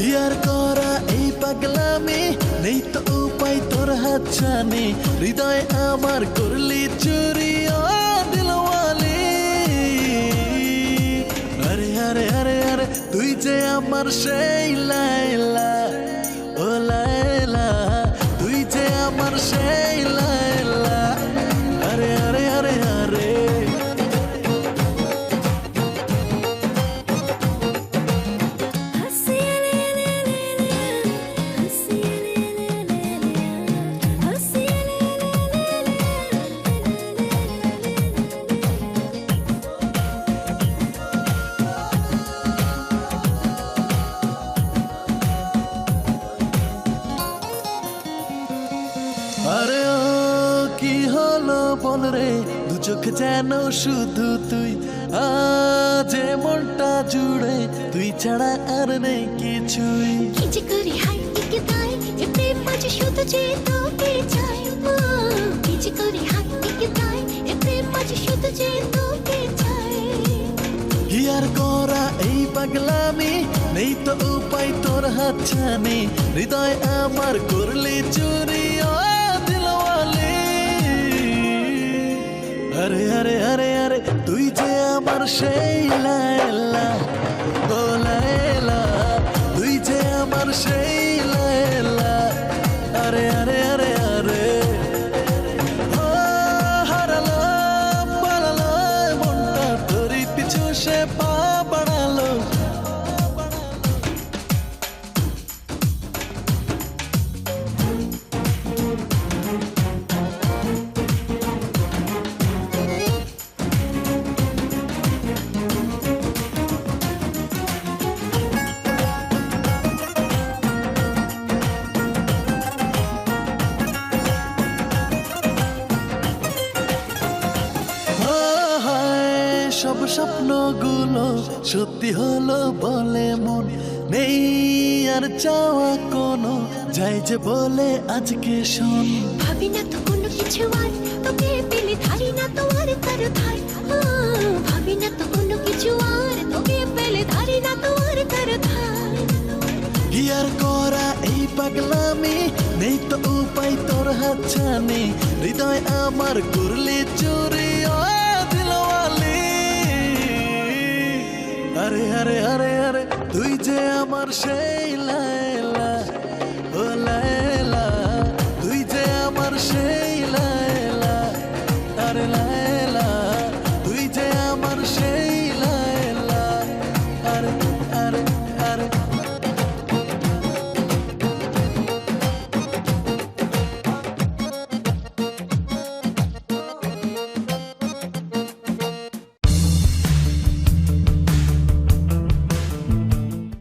ইয়ার করা এই পাগলামি নেই তো উপায় তোর হাতছানি হৃদয় আমার করলি চুরি ও দিলওয়ালি আরে আরে আরে আরে তুই যে আমার সেই লাইলা ও লাইলা তুই যে আমার সেই লাইলা আরে আরে আরে আরে আরে ও কি হলো বল রে দু চোখ যেন শুধু তুই আজ মনটা জুড়ে তুই ছাড়া আর নেই কিছুই কি যে করি হাই টিকে তাই যে প্রেম মাঝে শুধু যে তোকে চাই কি যে করি হাই টিকে তাই যে প্রেম মাঝে শুধু যে তোকে চাই হিয়ার করা এই পাগলামি নেই তো উপায় তোর হাতছানি হৃদয় আমার করলি চুরি ও দিলওয়ালি আরে আরে আরে আরে তুই যে আমার সেই লাইলা ও লাইলা তুই যে আমার সেই লাইলা আরে আরে আরে আরে ও হারালাম পালালাম মনটা তোরই পিছু সে পা বাড়ালো সব স্বপ্নগুলো সত্যি হলো বলে মন নেই আর চাওয়া কোনো যাই যে বলে আজকে শোন ভাবি না তো কোনো কিছু আর তোকে পেলে ধারি না তো আর কারো ধার ভাবি না তো কোনো কিছু আর তোকে পেলে ধারি না তো আর কারো ধার হিয়ার করা এই পাগলামি নেই তো উপায় তোর হাতছানি হৃদয় আমার করলি চুরি ও দিলওয়ালি আরে আরে আরে আরে তুই যে আমার সেই লাইলা ও লাইলা তুই যে আমার সেই লাইলা আরে লাইলা তুই যে আমার সেই লাইলা আরে